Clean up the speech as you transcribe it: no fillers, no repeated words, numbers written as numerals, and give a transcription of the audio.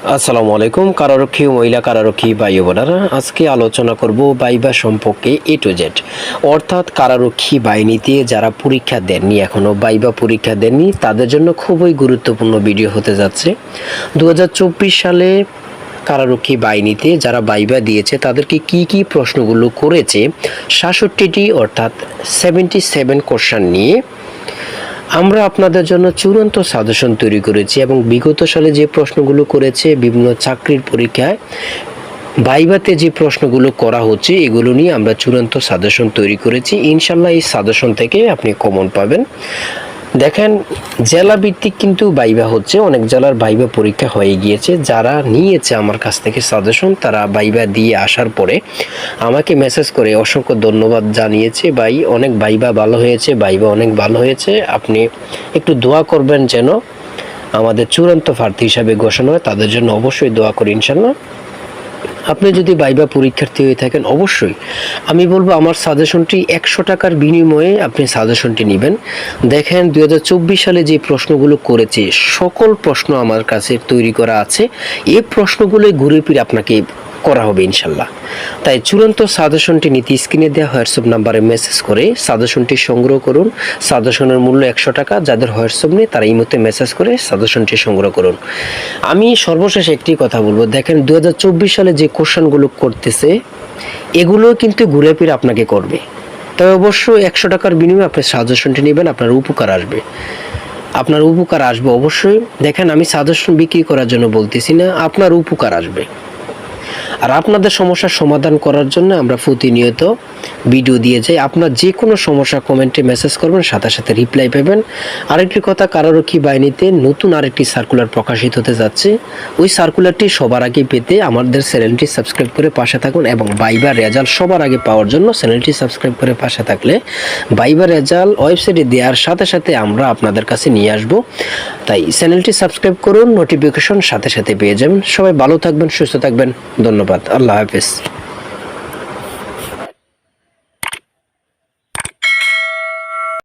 আসসালামু আলাইকুম। কারারক্ষী মহিলা কারারক্ষী ভাই বোনেরা, আজকে আলোচনা করব ভাইবা সম্পর্কে এ টু জেড। অর্থাৎ কারারক্ষী বাহিনীতে যারা পরীক্ষা দেননি, এখনও ভাইবা পরীক্ষা দেননি, তাদের জন্য খুবই গুরুত্বপূর্ণ ভিডিও হতে যাচ্ছে। 2024 সালে কারারক্ষী বাহিনীতে যারা ভাইবা দিয়েছে তাদেরকে কি প্রশ্নগুলো করেছে, 67টি অর্থাৎ 77 কোশ্চেন নিয়ে আমরা আপনাদের জন্য চূড়ান্ত সাজেশন তৈরি করেছি এবং বিগত সালে যে প্রশ্নগুলো করেছে বিভিন্ন চাকরির পরীক্ষায় ভাইভাতে যে প্রশ্নগুলো করা হচ্ছে এগুলো নিয়ে আমরা চূড়ান্ত সাজেশন তৈরি করেছি। ইনশাল্লাহ এই সাজেশন থেকে আপনি কমন পাবেন। দেখেন, জেলা ভিত্তিক কিন্তু ভাইভা হচ্ছে, অনেক জেলার ভাইভা পরীক্ষা হয়ে গিয়েছে। যারা নিয়েছে আমার কাছ থেকে সাজেশন, তারা ভাইভা দিয়ে আসার পরে আমাকে মেসেজ করে অসংখ্য ধন্যবাদ জানিয়েছে। ভাই, অনেক ভাইভা ভালো হয়েছে, ভাইভা অনেক ভালো হয়েছে, আপনি একটু দোয়া করবেন যেন আমাদের চূড়ান্ত প্রার্থী হিসাবে ঘোষণা হয়। তাদের জন্য অবশ্যই দোয়া করি ইনশাল্লাহ। আপনি যদি ভাইভা পরীক্ষার্থী হয়ে থাকেন, অবশ্যই আমি বলবো আমার সাজেশনটি 100 টাকার বিনিময়ে আপনি সাজেশনটি নেবেন। দেখেন, 2024 সালে যে প্রশ্নগুলো করেছে সকল প্রশ্ন আমার কাছে তৈরি করা আছে। এই প্রশ্নগুলোই ঘুরে ফিরে আপনাকে করা হবে ইনশাল্লাহ। তাই চূড়ান্ত সাজেশনটি নিতে স্ক্রিনে দেওয়া হোয়াটসঅ্যাপ নাম্বারে মেসেজ করে সাজেশনটি সংগ্রহ করুন। সাজেশনের মূল্য 100 টাকা। যাদের হোয়াটসঅ্যাপ নেই তারা এই মুহূর্তে মেসেজ করে সাজেশনটি সংগ্রহ করুন। আমি সর্বশেষ একটি কথা বলবো, দেখেন 2024 সালে যে কোশ্চেনগুলো করতেছে এগুলো কিন্তু ঘুরে ফিরে আপনাকে করবে। তবে অবশ্যই 100 টাকার বিনিময়ে আপনি সাজেশনটি নেবেন, আপনার উপকার আসবে, অবশ্যই। দেখেন, আমি সাজেশন বিক্রি করার জন্য বলতেছি না, আপনার উপকার আসবে। আর আপনাদের সমস্যার সমাধান করার জন্য আমরা প্রতিনিয়ত ভিডিও দিয়ে যাই। আপনার যে কোনো সমস্যা কমেন্টে মেসেজ করবেন, সাথে সাথে রিপ্লাই পাবেন। আরেকটি কথা, কারারক্ষী বাহিনীতে নতুন আরেকটি সার্কুলার প্রকাশিত হতে যাচ্ছে। ওই সার্কুলারটি সবার আগে পেতে আমাদের চ্যানেলটি সাবস্ক্রাইব করে পাশে থাকুন এবং ভাইভা রেজাল্ট সবার আগে পাওয়ার জন্য চ্যানেলটি সাবস্ক্রাইব করে পাশে থাকলে ভাইভা রেজাল্ট ওয়েবসাইটে দেওয়ার সাথে সাথে আমরা আপনাদের কাছে নিয়ে আসব। তাই চ্যানেলটি সাবস্ক্রাইব করুন, নোটিফিকেশন সাথে সাথে পেয়ে যাবেন। সবাই ভালো থাকবেন, সুস্থ থাকবেন। ধন্যবাদ। আল্লাহ হাফেজ।